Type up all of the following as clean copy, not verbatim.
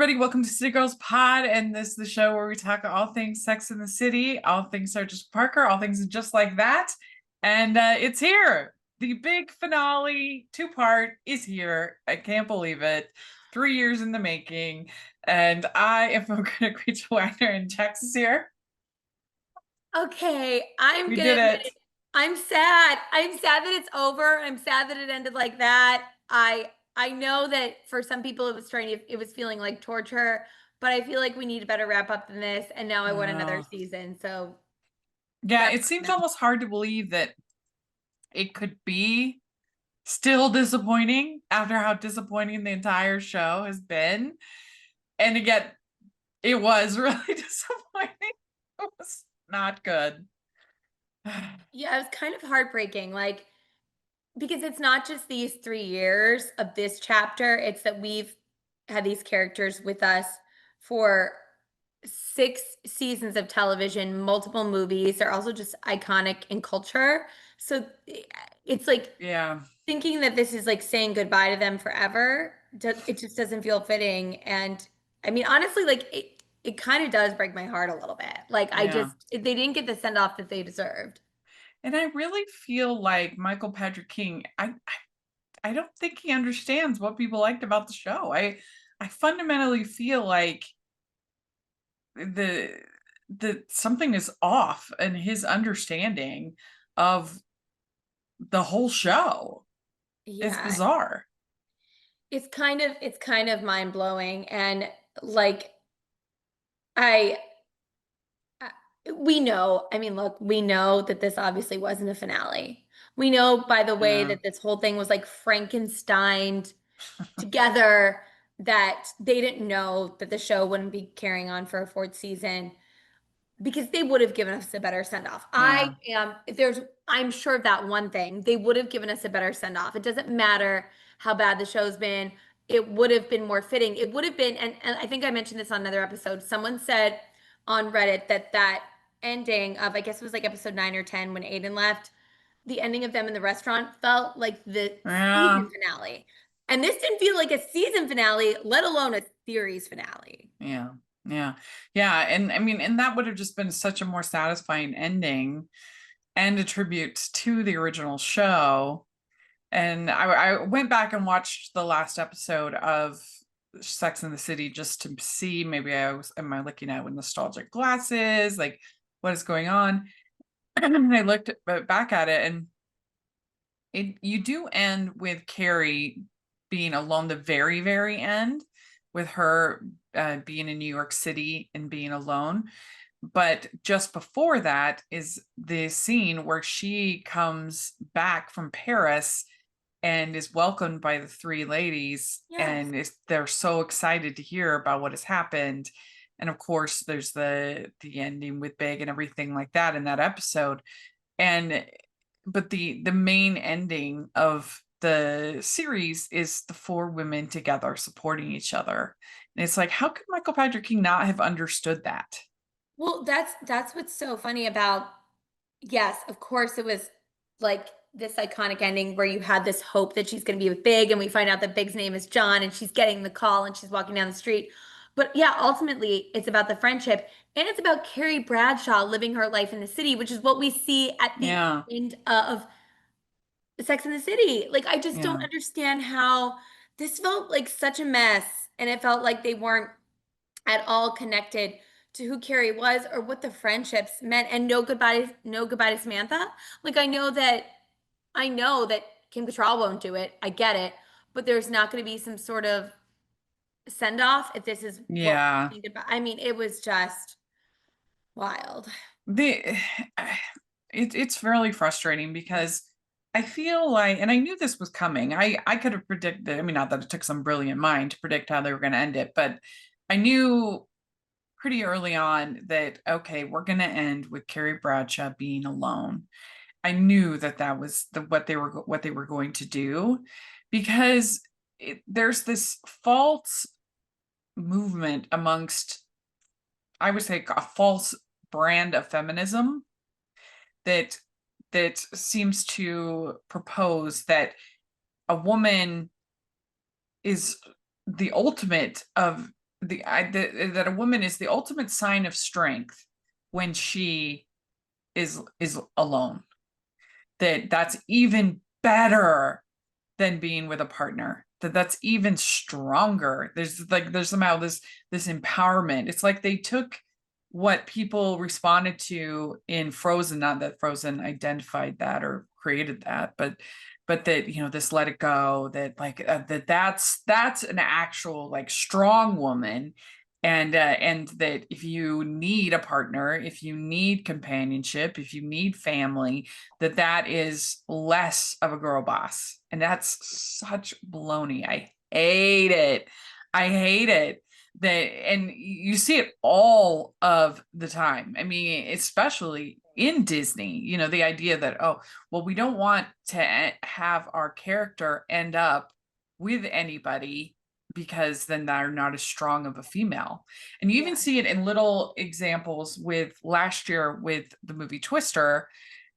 everybody. Welcome to City Girls Pod, and this is the show where we talk all things Sex in the City, all things Sarah Jessica Parker, all things just like that. And it's here. The big finale, two-part, is here. I can't believe it. 3 years in the making. And I am Critic Rachel Wagner, and Jax is here. Okay, I'm We gonna did admit it. it. I'm sad. I'm sad that it's over. I'm sad that it ended like that. I know that for some people it was feeling like torture, but I feel like we need a better wrap up than this. And now I want another Uh, season. So yeah, that's it seems now. almost hard to believe that it could be still disappointing after how disappointing the entire show has been. And again, it was really disappointing. It was not good. Yeah, it was kind of heartbreaking. Like, because it's not just these 3 years of this chapter, it's that we've had these characters with us for 6 seasons of television, multiple movies. They're also just iconic in culture. So it's like Yeah. thinking that this is like saying goodbye to them forever. It just doesn't feel fitting. And I mean, honestly, like it kind of does break my heart a little bit. Like Yeah. they didn't get the send off that they deserved. And I really feel like Michael Patrick King, I don't think he understands what people liked about the show. I fundamentally feel like the something is off in his understanding of the whole show. It's Yeah, bizarre. it's kind of mind blowing. And like I I- we know, I mean, look, we know that this obviously wasn't a finale. We know by the way Yeah. that this whole thing was like Frankensteined together, that they didn't know that the show wouldn't be carrying on for a fourth season because they would have given us a better send off. Yeah. I'm sure of that one thing. They would have given us a better send off. It doesn't matter how bad the show's been. It would have been more fitting. It would have been, and I think I mentioned this on another episode. Someone said on Reddit that ending of, I guess it was like episode 9 or 10 when Aiden left, the ending of them in the restaurant felt like the Yeah. season finale. And this didn't feel like a season finale, let alone a series finale. Yeah. Yeah. Yeah. And I mean, and that would have just been such a more satisfying ending and a tribute to the original show. And I went back and watched the last episode of Sex in the City just to see, maybe am I looking at it with nostalgic glasses, like what is going on? And I looked back at it, and you do end with Carrie being alone, the very, very end, with her being in New York City and being alone. But just before that is the scene where she comes back from Paris and is welcomed by the three ladies, Yes. and they're so excited to hear about what has happened. And of course, there's the ending with Big and everything like that in that episode. And but the main ending of the series is the four women together supporting each other. And it's like, how could Michael Patrick King not have understood that? Well, that's what's so funny about, yes, of course it was like this iconic ending where you had this hope that she's going to be with Big, and we find out that Big's name is John, and she's getting the call and she's walking down the street. But yeah, ultimately it's about the friendship, and it's about Carrie Bradshaw living her life in the city, which is what we see at the Yeah. end of Sex in the City. Like, I just don't Yeah. understand how this felt like such a mess, and it felt like they weren't at all connected to who Carrie was or what the friendships meant. And no goodbye to Samantha. Like, I know that Kim Cattrall won't do it. I get it, but there's not going to be some sort of send off if this is what Yeah. we think about. I mean, it was just wild. The it's really frustrating because I feel like, and I knew this was coming. I could have predicted, I mean, not that it took some brilliant mind to predict how they were going to end it, but I knew pretty early on that, okay, we're going to end with Carrie Bradshaw being alone. I knew that that was what they were going to do, because there's this false movement amongst, I would say, a false brand of feminism that seems to propose that a woman is the ultimate of that a woman is the ultimate sign of strength when she is alone. That's even better than being with a partner. That's even stronger. There's somehow this empowerment. It's like they took what people responded to in Frozen, not that Frozen identified that or created that, but that, this let it go, that like that's an actual like strong woman. And that if you need a partner, if you need companionship, if you need family, that is less of a girl boss. And that's such baloney. I hate it. I hate it. That, and you see it all of the time. I mean, especially in Disney, the idea that, oh, well, we don't want to have our character end up with anybody because then they're not as strong of a female. And you even Yeah. see it in little examples with last year with the movie Twister.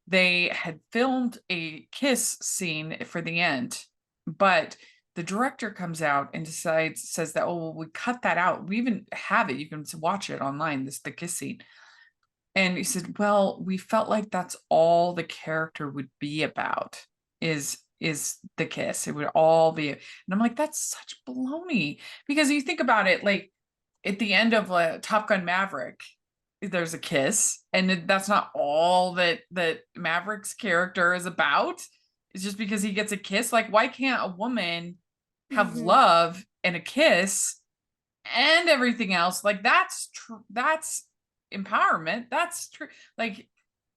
They had filmed a kiss scene for the end, but the director comes out and says that, oh, well, we cut that out. We even have it. You can watch it online, the kiss scene. And he said, well, we felt like that's all the character would be about is the kiss. It would all be, and I'm like, that's such baloney. Because you think about it, like at the end of Top Gun Maverick, there's a kiss, and that's not all that Maverick's character is about. It's just because he gets a kiss. Like, why can't a woman have Hmm. love and a kiss and everything else? Like, that's empowerment. That's true. Like,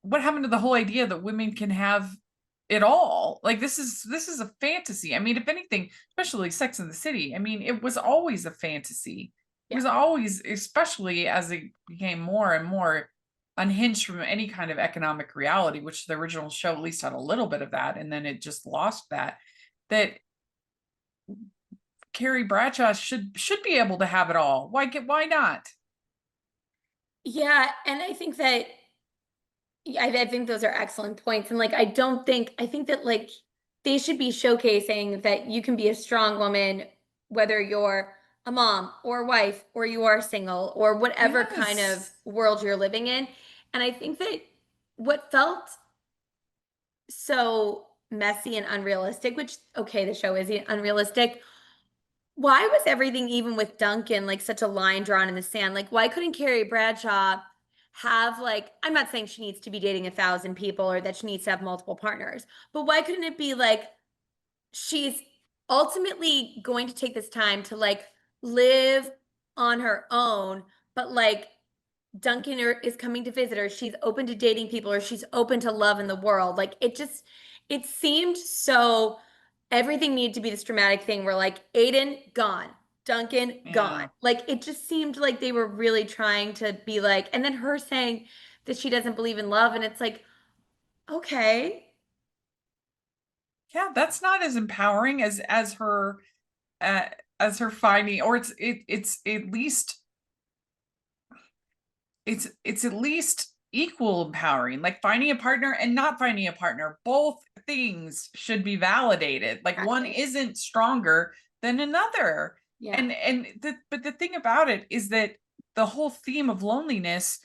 what happened to the whole idea that women can have it all? Like, this is a fantasy. I mean, if anything, especially Sex in the City, I mean, it was always a fantasy. It Yeah. was always, especially as it became more and more unhinged from any kind of economic reality, which the original show at least had a little bit of that, and then it just lost that Carrie Bradshaw should be able to have it all. Why not? Yeah, and I think that yeah, I think those are excellent points. And like, I think that like they should be showcasing that you can be a strong woman, whether you're a mom or wife or you are single or whatever kind of Yes. world you're living in. And I think that what felt so messy and unrealistic, which, okay, the show is unrealistic. Why was everything, even with Duncan, like such a line drawn in the sand? Like, why couldn't Carrie Bradshaw have, like, I'm not saying she needs to be dating 1,000 people or that she needs to have multiple partners, but why couldn't it be like she's ultimately going to take this time to like live on her own, but like Duncan is coming to visit her. She's open to dating people or she's open to love in the world. Like it seemed so everything needed to be this dramatic thing where like Aiden gone, Duncan gone. Yeah. Like it just seemed like they were really trying to be like, and then her saying that she doesn't believe in love. And it's like, okay. Yeah, that's not as empowering uh, as her finding, or it's at least equal empowering. Like finding a partner and not finding a partner, both things should be validated. Like one Exactly. isn't stronger than another. Yeah. But the thing about it is that the whole theme of loneliness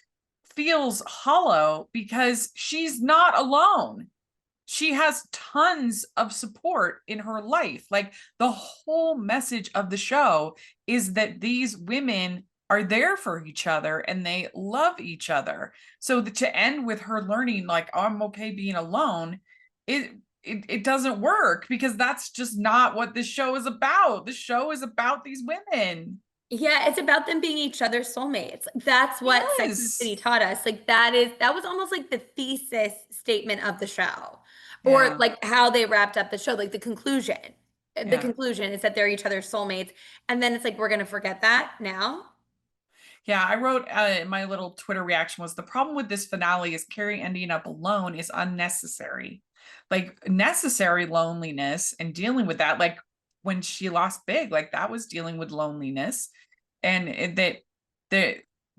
feels hollow because she's not alone. She has tons of support in her life. Like the whole message of the show is that these women are there for each other and they love each other. So to end with her learning, like, oh, I'm okay being alone, it doesn't work because that's just not what this show is about. The show is about these women. Yeah, it's about them being each other's soulmates. That's what Sex and the City Yes. taught us. Like that was almost like the thesis statement of the show. Or Yeah. like how they wrapped up the show, like the conclusion. The Yeah. conclusion is that they're each other's soulmates. And then it's like we're gonna forget that now. Yeah, I wrote my little Twitter reaction was the problem with this finale is Carrie ending up alone is unnecessary. Like necessary loneliness and dealing with that, like when she lost Big, like that was dealing with loneliness, and that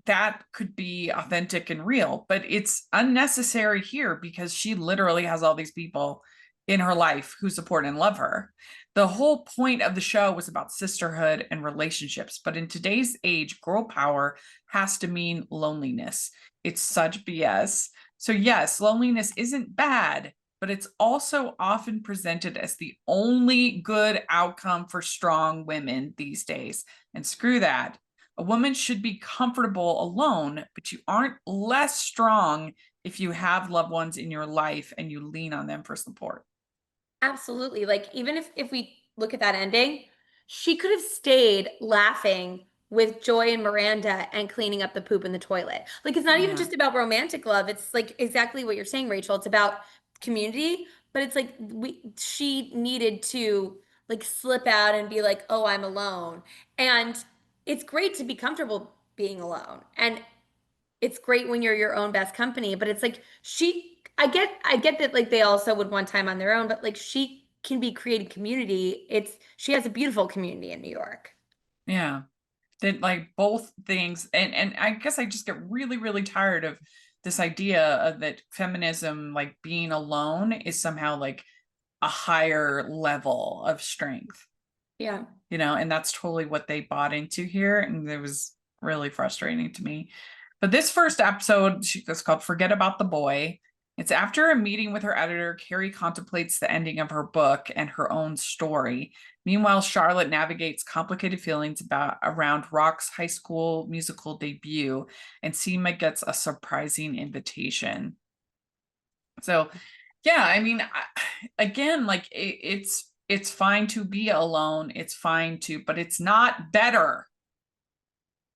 that could be authentic and real, but it's unnecessary here because she literally has all these people in her life who support and love her. The whole point of the show was about sisterhood and relationships. But in today's age, girl power has to mean loneliness. It's such BS. So, yes, loneliness isn't bad, but it's also often presented as the only good outcome for strong women these days. And screw that. A woman should be comfortable alone, but you aren't less strong if you have loved ones in your life and you lean on them for support. Absolutely. Like, even if we look at that ending, she could have stayed laughing with Joy and Miranda and cleaning up the poop in the toilet. Like, it's not even Yeah. just about romantic love. It's like exactly what you're saying, Rachel. It's about community, but it's like she needed to like slip out and be like, "Oh, I'm alone." And it's great to be comfortable being alone. And it's great when you're your own best company, but it's like I get that like they also would want time on their own, but like she can be creating community. She has a beautiful community in New York. Yeah. That like both things and I guess I just get really, really tired of this idea of that feminism, like being alone is somehow like a higher level of strength, Yeah. and that's totally what they bought into here. And it was really frustrating to me. But this first episode, it's called Forget About the Boy. It's after a meeting with her editor, Carrie contemplates the ending of her book and her own story. Meanwhile, Charlotte navigates complicated feelings around Rock's high school musical debut, and Seema gets a surprising invitation. So, yeah, I mean, again, like it's fine to be alone. It's fine to, but it's not better.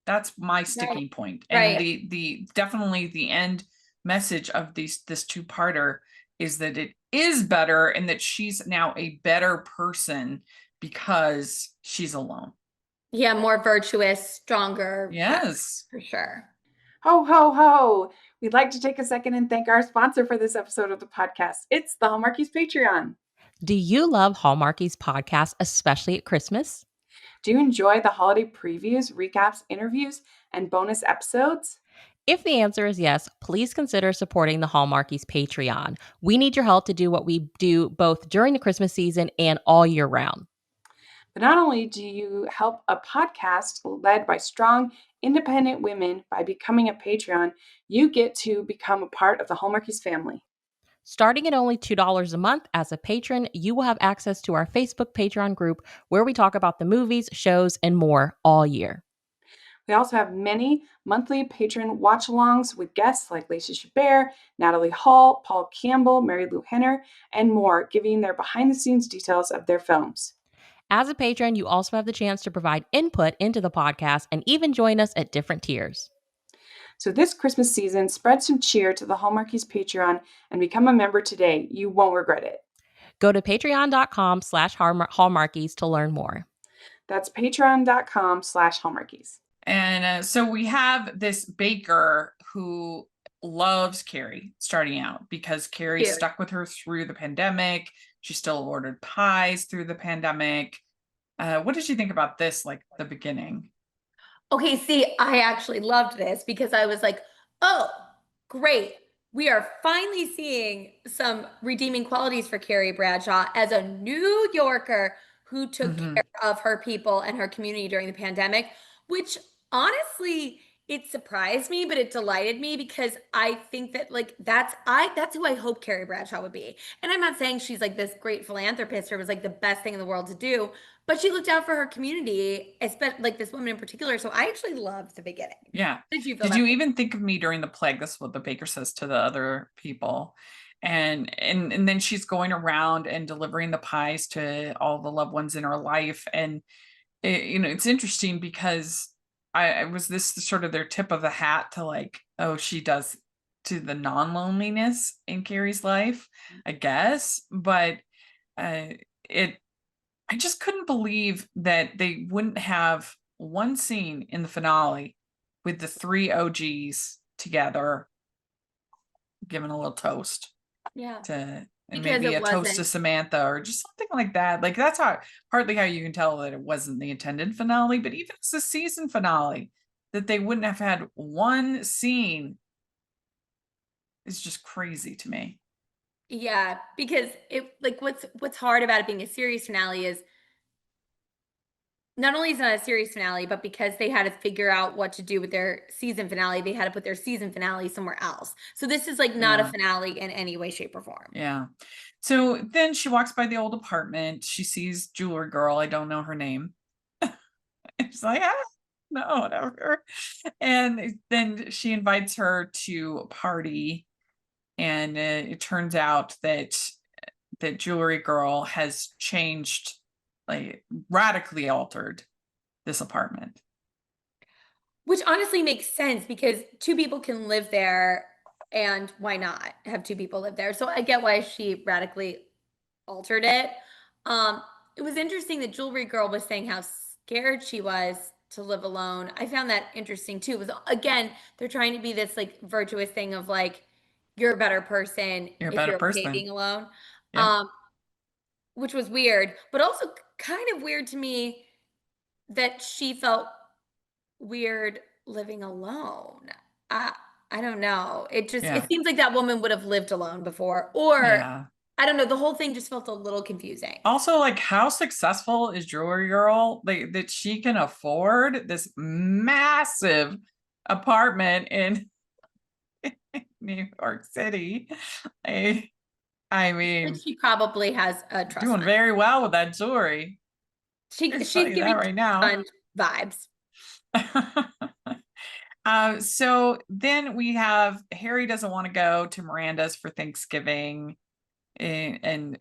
That's my Right. sticking point. And Right. the definitely the end message of this two-parter is that it is better and that she's now a better person because she's alone. Yeah, more virtuous, stronger, Yes. for sure. Ho, ho, ho. We'd like to take a second and thank our sponsor for this episode of the podcast. It's the Hallmarkies Patreon. Do you love Hallmarkies podcast, especially at Christmas? Do you enjoy the holiday previews, recaps, interviews, and bonus episodes? If the answer is yes, please consider supporting the Hallmarkies Patreon. We need your help to do what we do both during the Christmas season and all year round. But not only do you help a podcast led by strong, independent women by becoming a Patreon, you get to become a part of the Hallmarkies family. Starting at only $2 a month as a patron, you will have access to our Facebook Patreon group where we talk about the movies, shows, and more all year. We also have many monthly patron watch-alongs with guests like Lacey Chabert, Natalie Hall, Paul Campbell, Mary Lou Henner, and more, giving their behind-the-scenes details of their films. As a patron, you also have the chance to provide input into the podcast and even join us at different tiers. So this Christmas season, spread some cheer to the Hallmarkies Patreon and become a member today. You won't regret it. Go to patreon.com/hallmarkies to learn more. That's patreon.com/Hallmarkies. And so we have this baker who loves Carrie starting out because Carrie Cute. stuck with her through the pandemic. She still ordered pies through the pandemic. What did you think about this, like the beginning? Okay, see, I actually loved this because I was like, oh, great. We are finally seeing some redeeming qualities for Carrie Bradshaw as a New Yorker who took care of her people and her community during the pandemic, which honestly, it surprised me, but it delighted me because I think that like that's who I hope Carrie Bradshaw would be. And I'm not saying she's like this great philanthropist or was like the best thing in the world to do, but she looked out for her community, especially like this woman in particular. So I actually loved the beginning. Yeah. How did you feel Did about you it? even think of me during the plague? This is what the baker says to the other people. And then she's going around and delivering the pies to all the loved ones in her life. And it's interesting because I was this sort of their tip of the hat to like, oh, she does to the non-loneliness in Carrie's life, I guess. But it I just couldn't believe that they wouldn't have one scene in the finale with the three OGs together giving a little toast Yeah, to, and because maybe it a toast to wasn't. Samantha or just something like that. Like that's how partly how you can tell that it wasn't the intended finale, but even as a season finale, that they wouldn't have had one scene is just crazy to me. Yeah, because it like what's hard about it being a series finale is not only is it not a series finale, but because they had to figure out what to do with their season finale, they had to put their season finale somewhere else. So this is like not a Yeah. finale in any way, shape, or form. Yeah. So then she walks by the old apartment. She sees Jewelry Girl. I don't know her name. It's like, ah, no, whatever. And then she invites her to a party, and it turns out that Jewelry Girl has changed, like radically altered this apartment. Which honestly makes sense because two people can live there, and why not have two people live there? So I get why she radically altered it. Um, it was interesting that Jewelry Girl was saying how scared she was to live alone. I found that interesting too. It was again, they're trying to be this like virtuous thing of like you're a better person You're a if better you're okay person. being alone. Yep. Um, which was weird, but also kind of weird to me that she felt weird living alone. I I don't know. It Yeah. seems like that woman would have lived alone before, or Yeah. I don't know. The whole thing just felt a little confusing. Also, like, how successful is Jewelry Girl? Like, that she can afford this massive apartment in New York City. I, I Like mean, she probably has a trust doing fund. very well with that jewelry. I tell She's you that giving right now. fund vibes. So then we have Harry doesn't want to go to Miranda's for Thanksgiving, and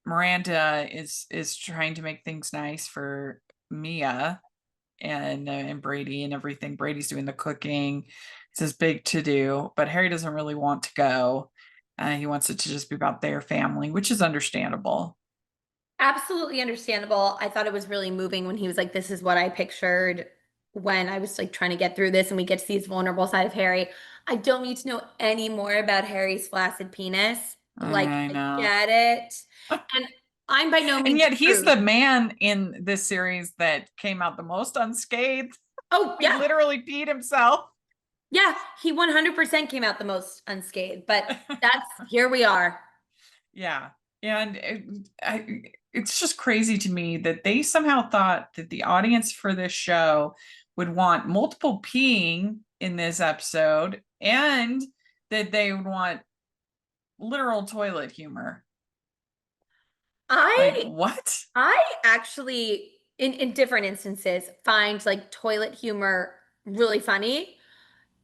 Miranda is trying to make things nice for Mia and Brady and everything. Brady's doing the cooking. It's this big to do, but Harry doesn't really want to go. He wants it to just be about their family, which is understandable. Absolutely understandable. I thought it was really moving when he was like, "This is what I pictured when I was like trying to get through this," and we get to see his vulnerable side of Harry. I don't need to know any more about Harry's flaccid penis. Like, I I know. get it, and I'm by no And means a yet he's prude. the man in this series that came out the most unscathed. Oh He yeah, literally peed himself. yeah. He 100% came out the most unscathed, but that's here we are. Yeah. And it's just crazy to me that they somehow thought that the audience for this show would want multiple peeing in this episode, and that they would want literal toilet humor. Like, I what? I actually in different instances find like toilet humor really funny.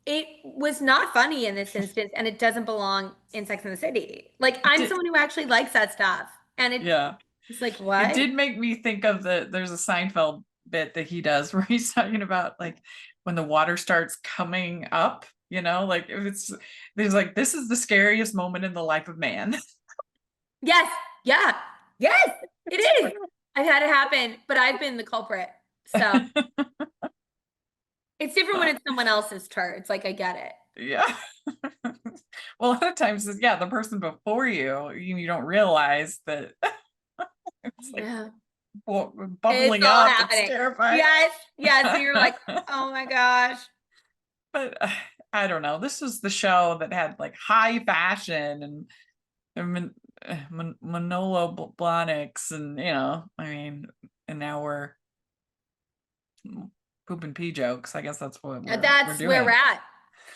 It was not funny in this instance, and it doesn't belong in Sex and the City. Like, It I'm did, someone who actually likes that stuff. And yeah. it's like, It what? did make me think of there's a Seinfeld bit that he does where he's talking about like when the water starts coming up, like if it's there's like this is the scariest moment in the life of man. Yes. Yeah. Yes, it is. I've had it happen, but I've been the culprit. So it's different when it's someone else's turn. It's like, I get it. Yeah. Well, a lot of times, yeah, the person before you don't realize that it's like Yeah. It's bubbling all up. It's happening. terrifying. Yes. Yes. So you're like, oh my gosh. But I don't know. This was the show that had like high fashion and Manolo Blahniks, and I mean, and now we're poop and pee jokes. I guess that's what we're That's where we're doing. at.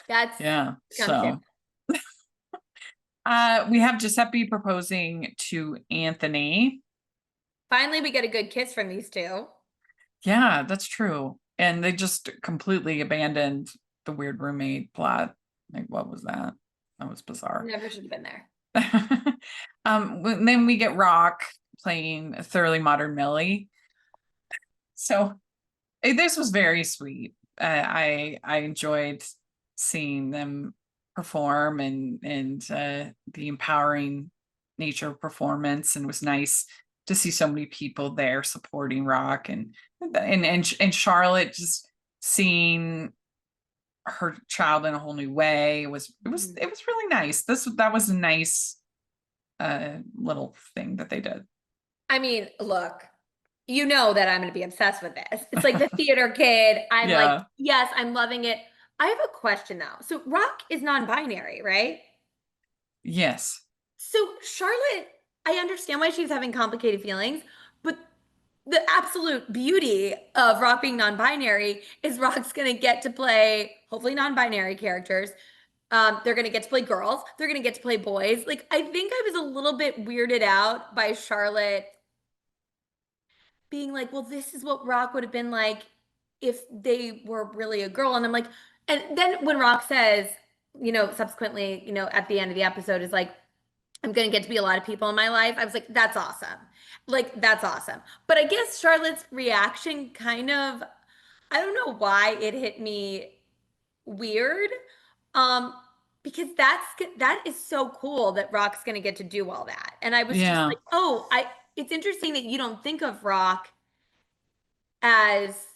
That's Yeah. come to. So we have Giuseppe proposing to Anthony. Finally, we get a good kiss from these two. Yeah, that's true. And they just completely abandoned the weird roommate plot. Like, what was that? That was bizarre. Never should have been there. Then we get Rock playing Thoroughly Modern Millie. So this was very sweet. I enjoyed seeing them perform, and the empowering nature of performance, and it was nice to see so many people there supporting Rock, and Charlotte just seeing her child in a whole new way. It was really nice. That was a nice little thing that they did. I mean, look, you know that I'm going to be obsessed with this. It's like the theater kid. I'm like, Yeah. yes, I'm loving it. I have a question though. So Rock is non-binary, right? Yes. So Charlotte, I understand why she's having complicated feelings, but the absolute beauty of Rock being non-binary is Rock's gonna get to play hopefully non-binary characters. They're gonna get to play girls. They're gonna get to play boys. Like I think I was a little bit weirded out by Charlotte being like, well, this is what Rock would have been like if they were really a girl. And I'm like, and then when Rock says, subsequently, at the end of the episode is like, I'm gonna get to be a lot of people in my life. I was like, that's awesome. Like, that's awesome. But I guess Charlotte's reaction kind of, I don't know why it hit me weird. Um, because that is so cool that Rock's gonna get to do all that. And I was just Yeah. like, oh, it's interesting that you don't think of Rock as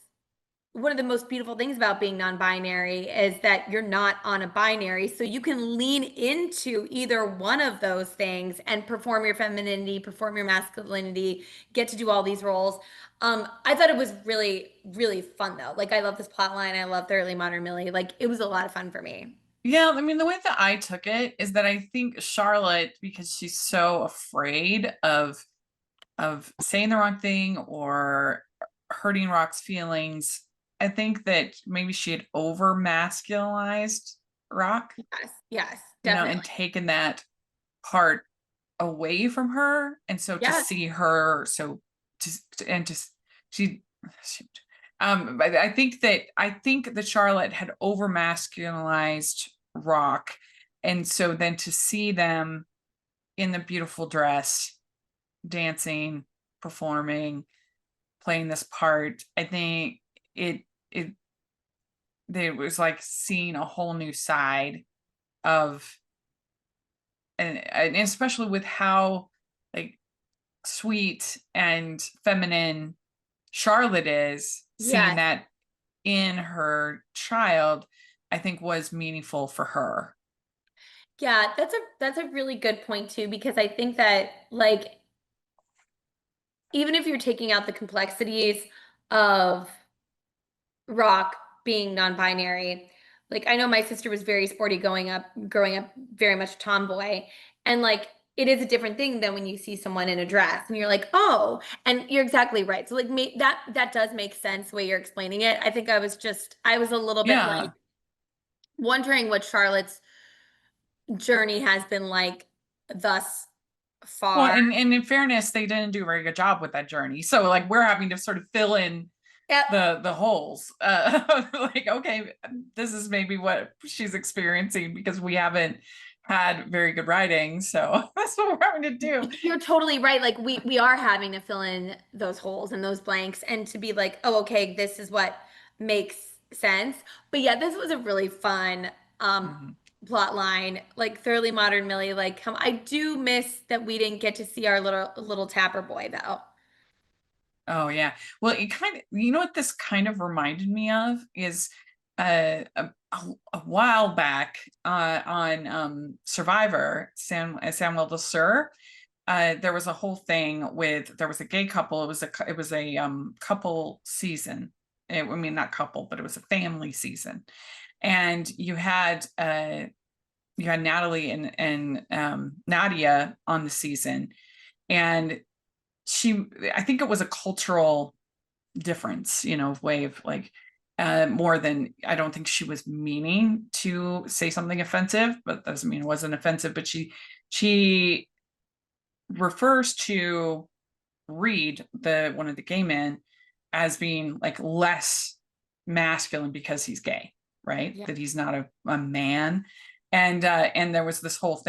one of the most beautiful things about being non-binary is that you're not on a binary, so you can lean into either one of those things and perform your femininity, perform your masculinity, get to do all these roles. I thought it was really, really fun though. Like I love this plot line. I love Thoroughly Modern Millie. Like it was a lot of fun for me. Yeah, I mean, the way that I took it is that I think Charlotte, because she's so afraid of saying the wrong thing or hurting Rock's feelings, I think that maybe she had over masculinized Rock, Yes, yes, and definitely. taken that part away from her. And so to Yes, see her, and to she, shoot. But I think that Charlotte had over masculinized Rock. And so then to see them in the beautiful dress, dancing, performing, playing this part, I think it it it was like seeing a whole new side of, and especially with how like sweet and feminine Charlotte is, seeing yes. that in her child, I think was meaningful for her. Yeah, that's a really good point too, because I think that like even if you're taking out the complexities of Rock being non-binary, like I know my sister was very sporty growing up very much tomboy, and like it is a different thing than when you see someone in a dress and you're like, oh, and you're exactly right. So like that does make sense the way you're explaining it. I was a little bit like Yeah. wondering what Charlotte's journey has been like thus Well, far. and in fairness, they didn't do a very good job with that journey. So like we're having to sort of fill in Yep. the holes. Like, okay, this is maybe what she's experiencing because we haven't had very good writing. So that's what we're having to do. You're totally right. Like we are having to fill in those holes and those blanks and to be like, oh, okay, this is what makes sense. But yeah, this was a really fun Mhm. plot line. Like Thoroughly Modern Millie, like come I do miss that we didn't get to see our little tapper boy though. Oh yeah. Well, it kind of, what this kind of reminded me of is a while back on Survivor, Samuel Desir. There was a whole thing with, there was a gay couple. It was a couple season. I mean, not couple, but it was a family season. And you had Natalie and Nadia on the season, and I think it was a cultural difference, way of like, more than, I don't think she was meaning to say something offensive, but that doesn't mean it wasn't offensive. But she refers to Reed, the one of the gay men, as being like less masculine because he's gay, right? Yeah. That he's not a man. And there was this whole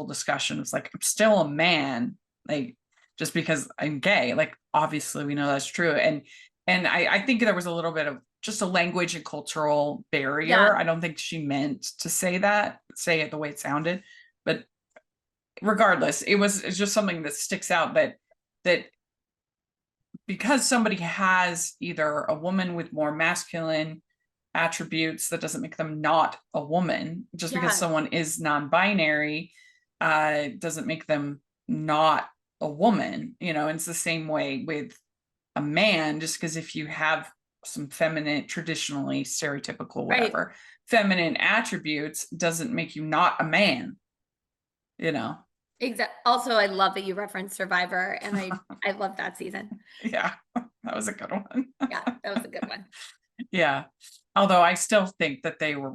discussion. It's like, I'm still a man, like just because I'm gay. Like obviously we know that's true. And I think there was a little bit of just a language and cultural Yeah. barrier. I don't think she meant to say it the way it sounded, but regardless, it's just something that sticks out, that because somebody has either a woman with more masculine attributes, that doesn't make them not a woman. Just because Yes. someone is non-binary doesn't make them not a woman. And it's the same way with a man. Just because if you have some feminine, traditionally stereotypical, Right. whatever, feminine attributes doesn't make you not a man. Exactly. Also, I love that you referenced Survivor, and I love that season. Yeah, that was a good one. Yeah, that was a good one. Yeah. Although I still think that they were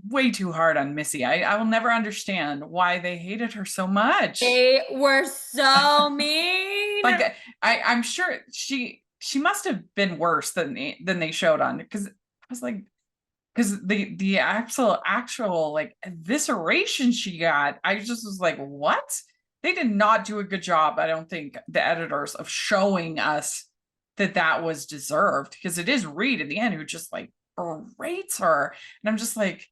way too hard on Missy. I will never understand why they hated her so much. They were so mean. Like I'm sure she must have been worse than they showed on, because I was like, because the actual like evisceration she got, I just was like, what? They did not do a good job, I don't think, the editors, of showing us that that was deserved, because it is Reed in the end who just like berates her, and I'm just like,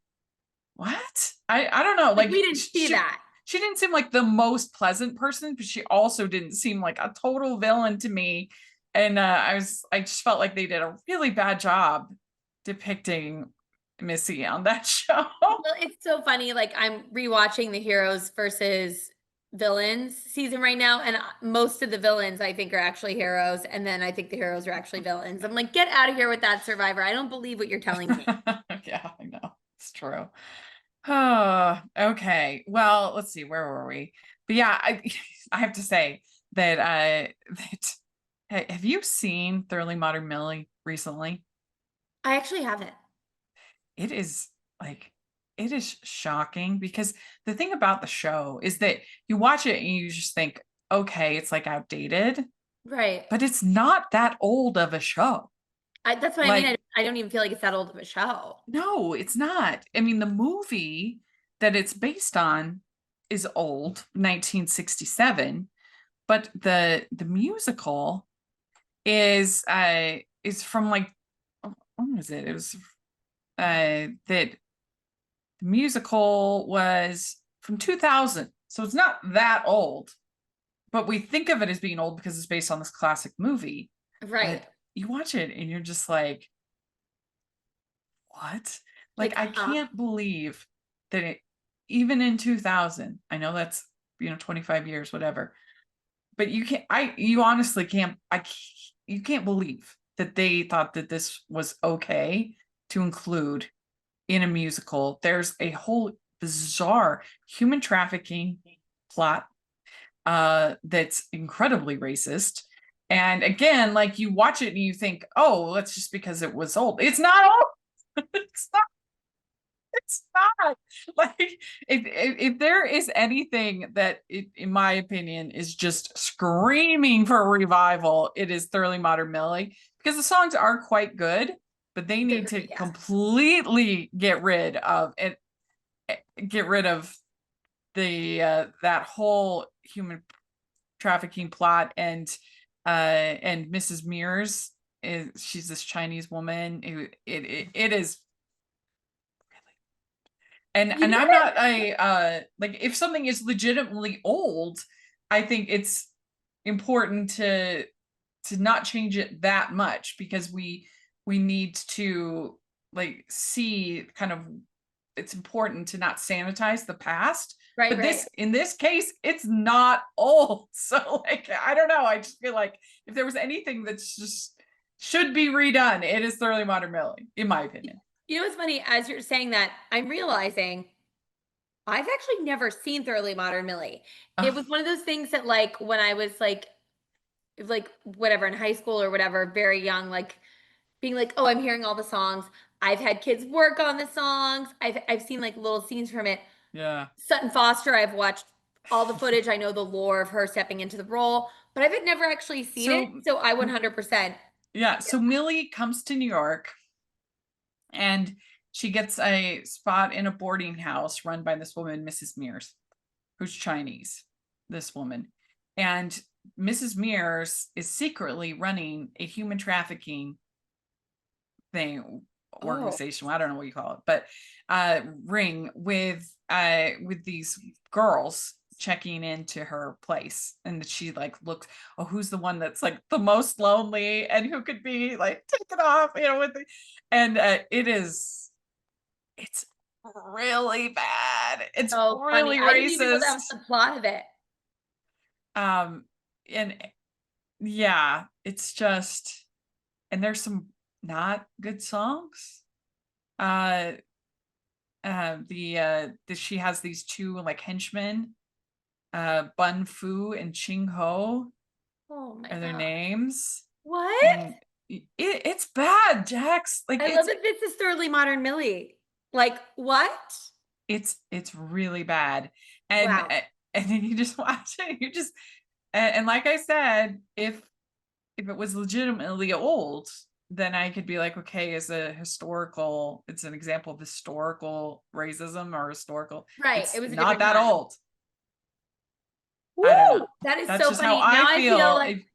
what? I don't know, Like, like we didn't see that. she didn't seem like the most pleasant person, but she also didn't seem like a total villain to me. And I just felt like they did a really bad job depicting Missy on that show. Well, it's so funny. Like, I'm rewatching the heroes versus villains season right now, and most of the villains I think are actually heroes, and then I think the heroes are actually villains. I'm like, get out of here with that, Survivor. I don't believe what you're telling me. Yeah, I know. It's true. Oh, okay. Well, let's see, where were we? But yeah, I have to say that have you seen Thoroughly Modern Millie recently? I actually haven't. It is like, it is shocking, because the thing about the show is that you watch it and you just think, okay, it's like outdated, Right. but it's not that old of a show. That's what I mean. Like, I don't even feel like it's that old of a show. no, it's not. I mean, the movie that it's based on is old, 1967, but the musical is from like, when was it? It was that the musical was from 2000. So it's not that old, but we think of it as being old because it's based on this classic movie. Right. But you watch it and you're just like, what? Like, Like, I can't believe that even in 2000, I know that's, 25 years, whatever, but you honestly can't, you can't believe that they thought that this was okay to include in a musical. There's a whole bizarre human trafficking plot that's incredibly racist. And again, like, you watch it and you think, oh, that's just because it was old. It's not old. It's not. It's not. Like, if there is anything that in my opinion is just screaming for a revival, it is Thoroughly Modern Millie, because the songs are quite good, but they need to yeah. completely get rid of it, get rid of that whole human trafficking plot. And Mrs. Mears she's this Chinese woman who it is. And You know I'm what? not like, if something is legitimately old, I think it's important to not change it that much, because we need to like see kind of, it's important to not sanitize the past. Right, But right. in this case, it's not old. So like, I don't know. I just feel like if there was anything that's just should be redone, it is Thoroughly Modern Millie, in my opinion. You know what's funny? As you're saying that, I'm realizing I've actually never seen Thoroughly Modern Millie. It was Ugh, one of those things that, like, when I was like whatever in high school or whatever, very young, like being like, oh, I'm hearing all the songs. I've had kids work on the songs. I've seen like little scenes from it. yeah. Sutton Foster, I've watched all the footage. I know the lore of her stepping into the role, but I've never actually seen it. So So I 100%. yeah, so Millie comes to New York, and she gets a spot in a boarding house run by this woman, Mrs. Mears, who's Chinese, this woman. And Mrs. Mears is secretly running a human trafficking thing, Oh, organization, I don't know what you call it, but ring with these girls checking into her place. And she like looks, oh, who's the one that's like the most lonely and who could be like taken off, with and it's really bad, it's so funny. really I didn't even know that was racist. the plot of it. um and yeah, it's just, and there's some not good songs. uh she has these two like henchmen Bun Fu and Ching Ho Oh my are their God. names. What? And it's bad, Jax. Like I love that this is thoroughly modern Millie. Like, what? it's really bad. And Wow. and then you just watch it, you just and like I said, if it was legitimately old, then I could be like, okay, it's an example of historical racism or historical. Right. It's It was a not different that time. old. I don't know. Woo! That is That's so just how funny. Now I I feel feel. like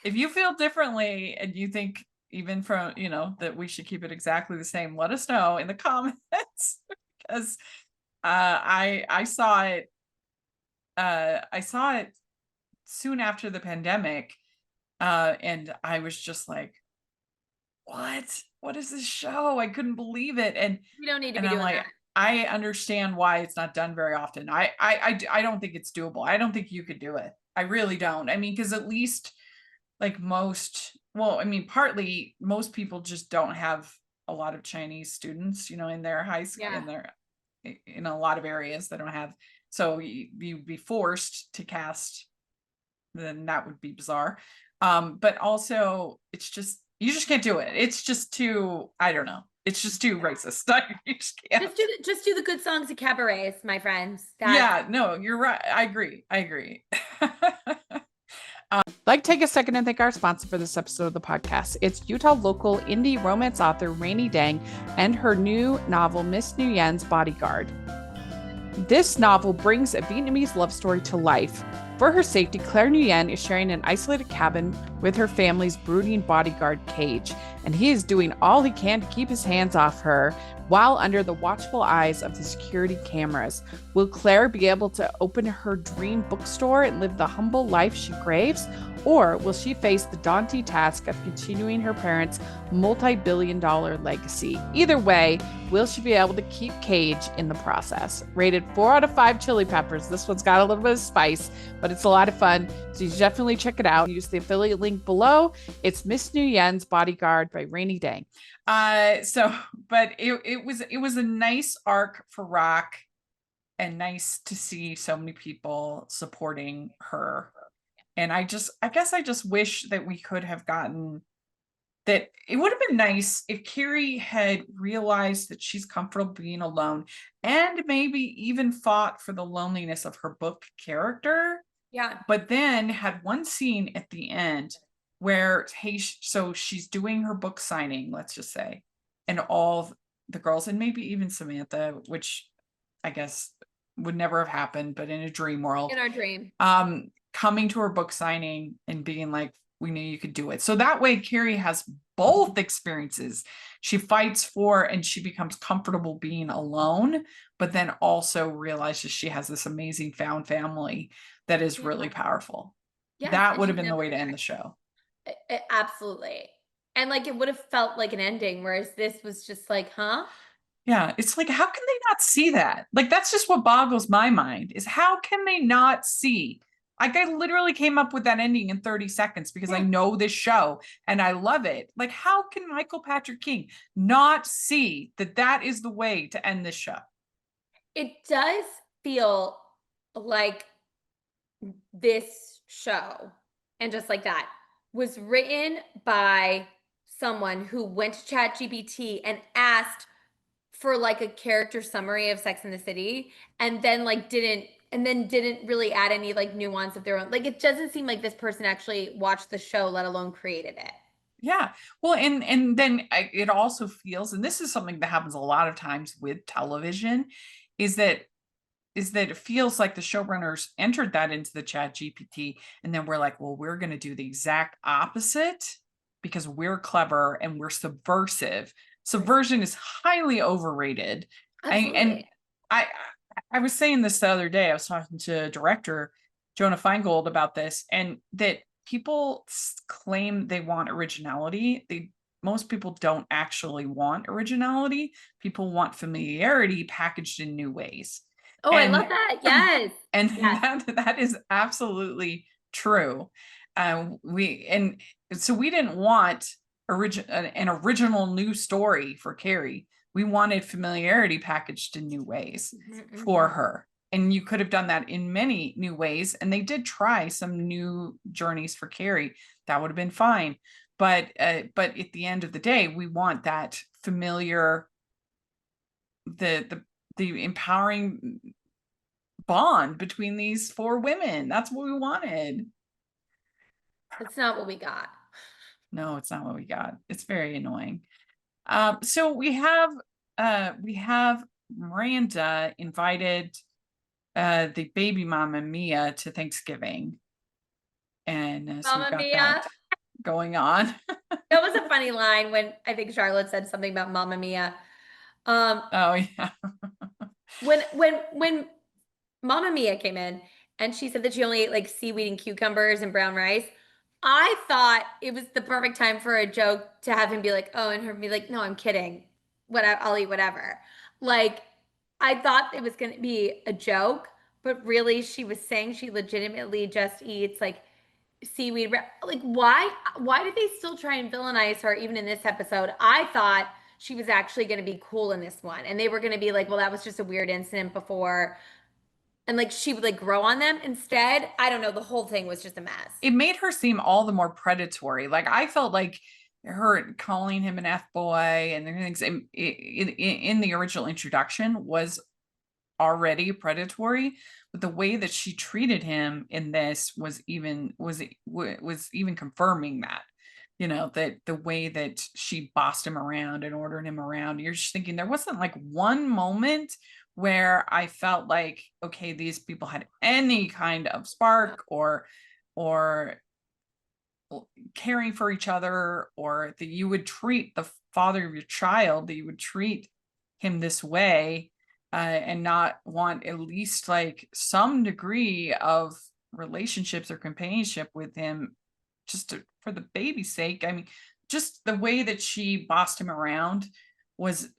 If you feel differently and you think even from, that we should keep it exactly the same, let us know in the comments because I saw it soon after the pandemic, and I was just like, what is this show? I couldn't believe it. we don't need to And be I'm doing like, that. I understand why it's not done very often. I don't think it's doable. I don't think you could do it. I really don't. I mean, because at least like partly most people just don't have a lot of Chinese students, in their high school, Yeah. in a lot of areas they don't have. So you'd be forced to cast, then that would be bizarre. But also it's just, you just can't do it. It's just too, I don't know. It's just too racist. You just can't. Just do the good songs of cabarets, my friends. Yeah, no, you're right. I agree. Like to take a second and thank our sponsor for this episode of the podcast. It's Utah local indie romance author Rainy Dang and her new novel, Miss Nguyen's Bodyguard. This novel brings a Vietnamese love story to life. For her safety, Claire Nguyen is sharing an isolated cabin with her family's brooding bodyguard, Cage, and he is doing all he can to keep his hands off her while under the watchful eyes of the security cameras. Will Claire be able to open her dream bookstore and live the humble life she craves? Or will she face the daunting task of continuing her parents' multi-billion-dollar legacy? Either way, will she be able to keep Cage in the process? Rated 4 out of 5 chili peppers. This one's got a little bit of spice, but it's a lot of fun. So you should definitely check it out. Use the affiliate link below. It's Miss Nguyen's Bodyguard by Rainy Dang. But it was a nice arc for Rock and nice to see so many people supporting her. And I guess I just wish that we could have gotten that. It would have been nice if Carrie had realized that she's comfortable being alone and maybe even fought for the loneliness of her book character. Yeah. But then had one scene at the end where, hey, so she's doing her book signing, let's just say, and all the girls, and maybe even Samantha, which I guess would never have happened, but in a dream world, In our dream. coming to her book signing and being like, we knew you could do it. So that way Carrie has both experiences. She fights for and she becomes comfortable being alone, but then also realizes she has this amazing found family that is really powerful. Yes, That and would have she's been the never way to there. end the show. Absolutely. And like it would have felt like an ending, whereas this was just like, huh? Yeah, it's like, how can they not see that? Like, that's just what boggles my mind, is how can they not see? Like, I literally came up with that ending in 30 seconds because I know this show and I love it. Like, how can Michael Patrick King not see that that is the way to end this show? It does feel like this show, and just like that, was written by someone who went to ChatGPT and asked for like a character summary of Sex in the City, and then didn't really add any like nuance of their own. Like it doesn't seem like this person actually watched the show, let alone created it. Yeah. Well, and then it also feels, and this is something that happens a lot of times with television, is that it feels like the showrunners entered that into the Chat GPT, and then we're like, well, we're going to do the exact opposite because we're clever and we're subversive. Subversion is highly overrated. And Absolutely. I was saying this the other day. I was talking to director Jonah Feingold about this, and that people claim they want originality. Most people don't actually want originality. People want familiarity packaged in new ways. Oh, I love that. Yes. And Yes. that is absolutely true. So we didn't want an original new story for Carrie. We wanted familiarity packaged in new ways Mhm, for mhm. her. And you could have done that in many new ways. And they did try some new journeys for Carrie. That would have been fine. But at the end of the day, we want that familiar, the empowering bond between these four women. That's what we wanted. That's not what we got. No, it's not what we got. It's very annoying. So we have Miranda invited the baby mama Mia to Thanksgiving. And so we've Mamma got Mia. that going on. That was a funny line when I think Charlotte said something about Mamma Mia. Oh yeah. When Mamma Mia came in and she said that she only ate like seaweed and cucumbers and brown rice, I thought it was the perfect time for a joke to have him be like, oh, and her be like, no, I'm kidding. I'll eat whatever. Like, I thought it was going to be a joke, but really she was saying she legitimately just eats like seaweed. Like, why did they still try and villainize her even in this episode? I thought she was actually going to be cool in this one. And they were going to be like, well, that was just a weird incident before. And like she would like grow on them. Instead, I don't know, the whole thing was just a mess. It made her seem all the more predatory. Like I felt like her calling him an F boy and things in the original introduction was already predatory, but the way that she treated him in this was even confirming that, that the way that she bossed him around and ordered him around, you're just thinking there wasn't like one moment where I felt like, okay, these people had any kind of spark or caring for each other, or that you would treat the father of your child, that you would treat him this way, and not want at least like some degree of relationships or companionship with him for the baby's sake. I mean, just the way that she bossed him around was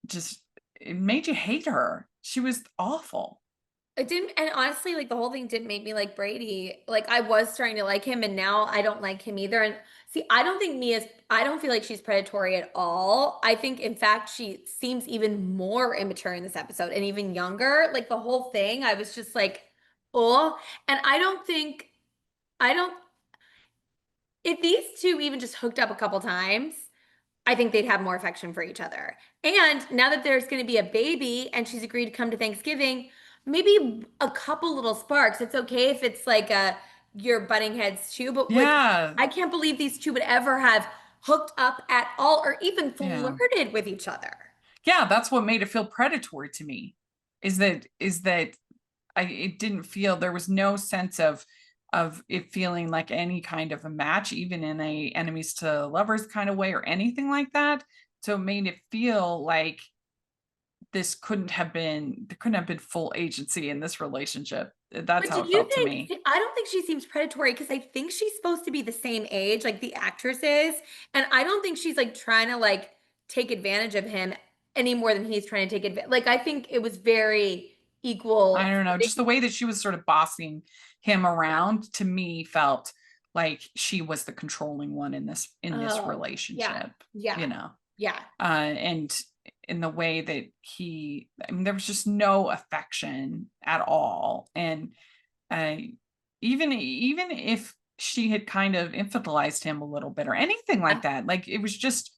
just, it made you hate her. She was awful. It didn't, and honestly, like the whole thing didn't make me like Brady. Like I was starting to like him, and now I don't like him either. And see, I don't feel like she's predatory at all. I think, in fact, she seems even more immature in this episode and even younger. Like the whole thing, I was just like, oh, and I don't, if these two even just hooked up a couple times, I think they'd have more affection for each other. And now that there's going to be a baby and she's agreed to come to Thanksgiving, maybe a couple little sparks. It's okay if it's like you're butting heads too, but like Yeah. I can't believe these two would ever have hooked up at all or even Yeah. flirted with each other. Yeah, that's what made it feel predatory to me. Is that it didn't feel, there was no sense of it feeling like any kind of a match, even in a enemies to lovers kind of way or anything like that. So it made it feel like there couldn't have been full agency in this relationship. That's But how did it you felt to me. think, I don't think she seems predatory because I think she's supposed to be the same age, like the actress is. And I don't think she's like trying to like take advantage of him any more than he's trying to take advantage. Like I think it was very I equal. don't know, just the way that she was sort of bossing him around to me felt like she was the controlling one in this Oh, relationship, yeah, yeah. and in the way that I mean, there was just no affection at all. And even if she had kind of infantilized him a little bit or anything like that, like it was just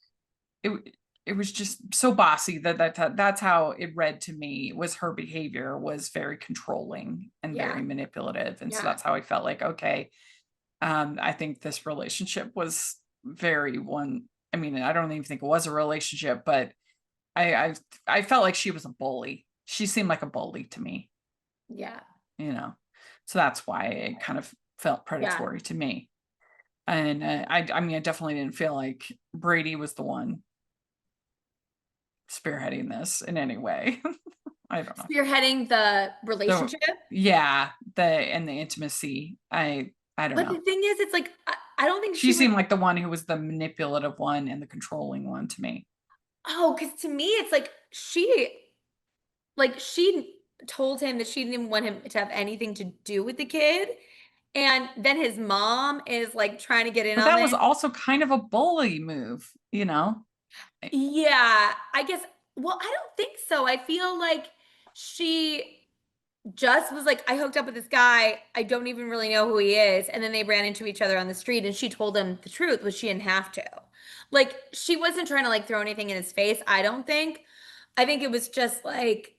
so bossy that's how it read to me. Was her behavior was very controlling and Yeah. very manipulative, and so Yeah. that's how I felt like, okay, I think this relationship was very one. I mean, I don't even think it was a relationship, but I felt like she was a bully. She seemed like a bully to me, Yeah. so that's why it kind of felt predatory to me. And I mean, I definitely didn't feel like Brady was the one spearheading this in any way. I don't know. Spearheading the relationship. And the intimacy. I don't But know. the thing is, it's like, I don't think She she seemed like the one who was the manipulative one and the controlling one to me. oh, because to me, it's like she told him that she didn't want him to have anything to do with the kid. And then his mom is like trying to get in But on that it. was also kind of a bully move, Yeah, I guess. Well, I don't think so. I feel like she just was like, I hooked up with this guy. I don't even really know who he is. And then they ran into each other on the street and she told him the truth, which she didn't have to. Like, she wasn't trying to like throw anything in his face, I don't think. I think it was just like,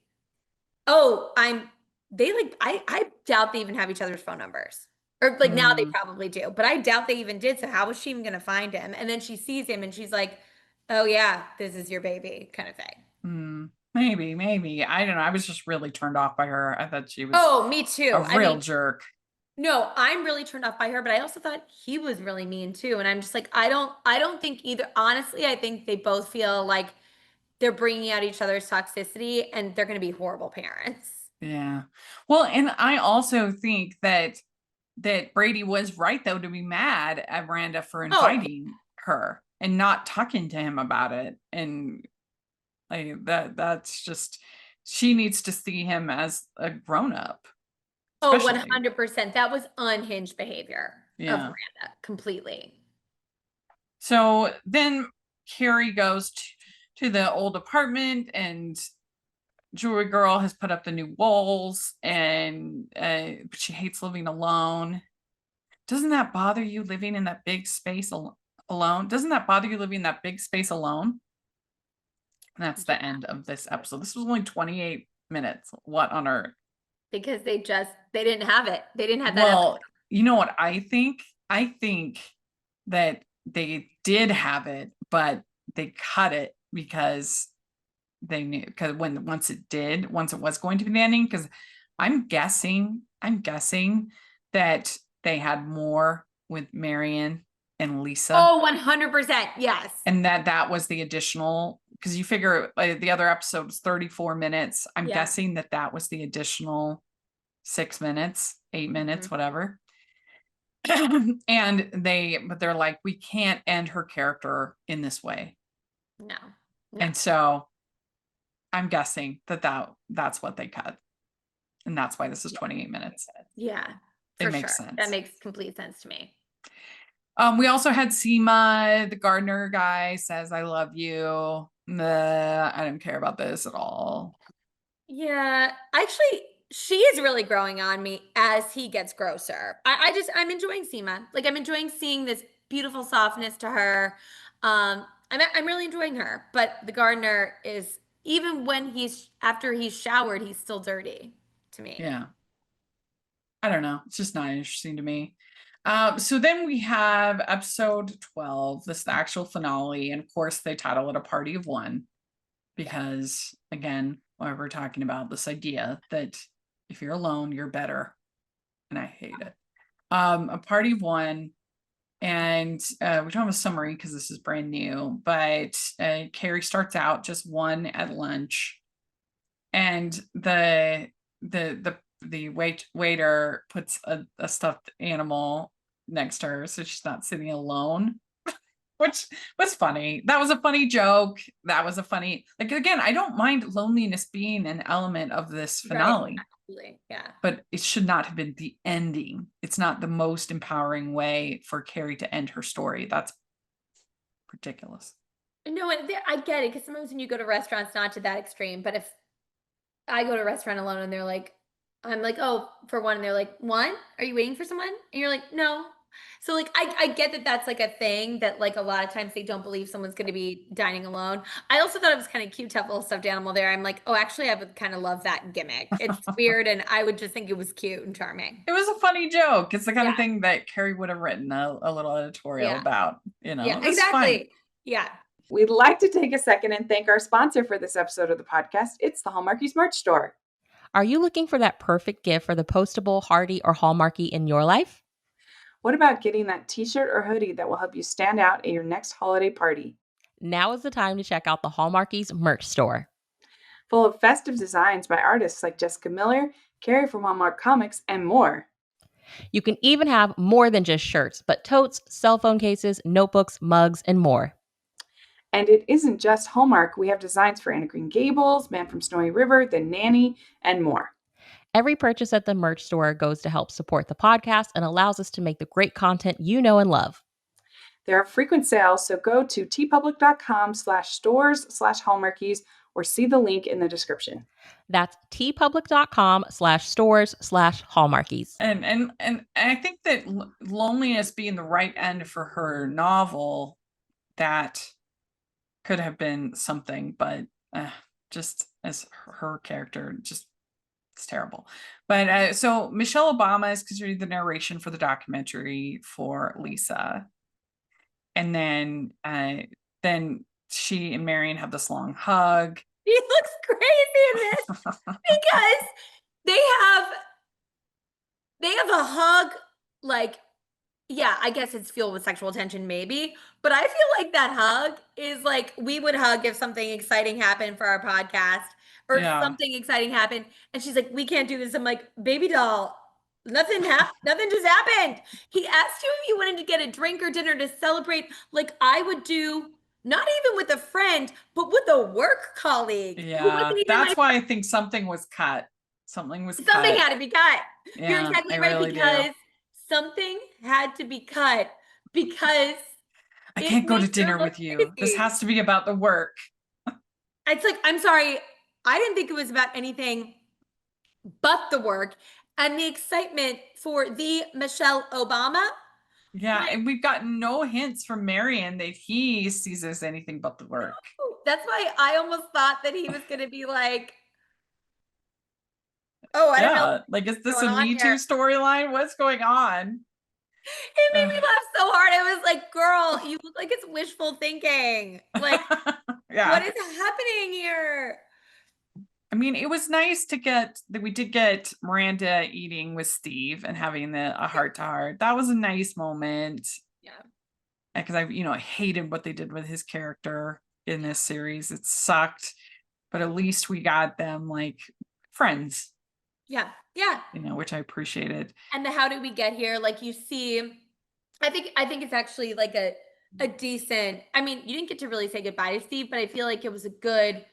oh, I doubt they even have each other's phone numbers. Or like now they Mm, probably do, but I doubt they even did. So how was she even gonna find him? And then she sees him and she's like, oh yeah, this is your baby kind of thing. maybe. I don't know. I was just really turned off by her. I thought she was Oh, me a too. I real mean, jerk. no, I'm really turned off by her, but I also thought he was really mean too. And I'm just like, I don't think either. Honestly, I think they both feel like they're bringing out each other's toxicity and they're going to be horrible parents. Yeah. Well, and I also think that Brady was right though to be mad at Miranda for Oh, inviting her and not talking to him about it. And like that's just she needs to see him as a grown up, oh, especially. 100%. That was unhinged behavior of Yeah. Miranda completely. So then Carrie goes to the old apartment and Jewelry Girl has put up the new walls and but she hates living alone. Doesn't that bother you living in that big space alone? Doesn't that bother you living in that big space alone? And that's the end of this episode. This was only 28 minutes. What on earth? Because they didn't have it. They didn't have that Well, episode. you know what I think? I think that they did have it, but they cut it because they knew because once it was going to be the ending, because I'm guessing that they had more with Marion and Lisa, Oh, 100%. Yes. and that was the additional, because you figure the other episode was 34 minutes. I'm Yeah. guessing that was the additional 6 minutes, 8 minutes, whatever. But they're like, we can't end her character in this way. No. And so I'm guessing that's what they cut. And that's why this is 28 minutes. Yeah. It For makes sure. sense. That makes complete sense to me. We also had Seema, the gardener guy, says, I love you. I don't care about this at all. Yeah, actually, she is really growing on me as he gets grosser. I'm enjoying Seema. Like I'm enjoying seeing this beautiful softness to her. I'm really enjoying her. But the gardener is even when after he's showered, he's still dirty to me. Yeah. I don't know. It's just not interesting to me. So then we have episode 12. This is the actual finale. And of course, they title it A Party of One. Because again, what we're talking about, this idea that if you're alone, you're better. And I hate it. A Party of One. And we don't have a summary because this is brand new, but Carrie starts out just one at lunch. And the waiter puts a stuffed animal next to her so she's not sitting alone, which was funny. That was a funny joke. That was a funny, like, again, I don't mind loneliness being an element of this finale. Right. Absolutely. Yeah. But it should not have been the ending. It's not the most empowering way for Carrie to end her story. That's ridiculous. No, I get it because sometimes when you go to restaurants, not to that extreme, but if I go to a restaurant alone and they're like, I'm like, oh, for one, and they're like, one, are you waiting for someone? And you're like, no. So like, I get that that's like a thing that like a lot of times they don't believe someone's going to be dining alone. I also thought it was kind of cute to have a little stuffed animal there. I'm like, oh, actually, I would kind of love that gimmick. It's weird, and I would just think it was cute and charming. It was a funny joke. It's the kind of Yeah. thing that Carrie would have written a little editorial Yeah. about, Yeah, It's fun. exactly. Yeah. We'd like to take a second and thank our sponsor for this episode of the podcast. It's the Hallmarkies merch store. Are you looking for that perfect gift for the postable, hardy, or Hallmarky in your life? What about getting that t-shirt or hoodie that will help you stand out at your next holiday party? Now is the time to check out the Hallmarkies merch store. Full of festive designs by artists like Jessica Miller, Carrie from Hallmark Comics, and more. You can even have more than just shirts, but totes, cell phone cases, notebooks, mugs, and more. And it isn't just Hallmark. We have designs for Anna Green Gables, Man from Snowy River, The Nanny, and more. Every purchase at the merch store goes to help support the podcast and allows us to make the great content you know and love. There are frequent sales, so go to tpublic.com/stores/Hallmarkies or see the link in the description. That's tpublic.com/stores/hallmarkies. And I think that loneliness being the right end for her novel, that could have been something, but just as her character, just it's terrible. But so Michelle Obama is considered the narration for the documentary for Lisa, and then she and Marion have this long hug. He looks crazy in this because they have a hug, like, yeah, I guess it's fueled with sexual tension, maybe, but I feel like that hug is like we would hug if something exciting happened for our podcast or Yeah. something exciting happened, and she's like, "We can't do this." I'm like, "Baby doll, nothing just happened." He asked you if you wanted to get a drink or dinner to celebrate, like I would do, not even with a friend, but with a work colleague who Yeah, wasn't even my that's why I think something was cut. Something was Something cut. had to be cut. You're Yeah, exactly I right, really do. because something had to be cut because I it can't go to makes her dinner look with you. This crazy. has to be about the work. It's like, I'm sorry, I didn't think it was about anything but the work and the excitement for the Michelle Obama. Yeah, Like, and we've gotten no hints from Marion that he sees as anything but the work. that's why I almost thought that he was going to be like, "Oh, I don't know Yeah, like, is what's this going a on Me Too here." storyline? What's going on? It made me laugh so hard. I was like, "Girl, you look like it's wishful thinking. Like, what Yeah. is happening here?" I mean, it was nice to get that we did get Miranda eating with Steve and having a heart to heart. That was a nice moment. Yeah. Because I hated what they did with his character in this series. It sucked, but at least we got them like friends, Yeah. Yeah. which I appreciated. And the how did we get here? Like, you see, I think it's actually like a decent, I mean, you didn't get to really say goodbye to Steve, but I feel like it was a good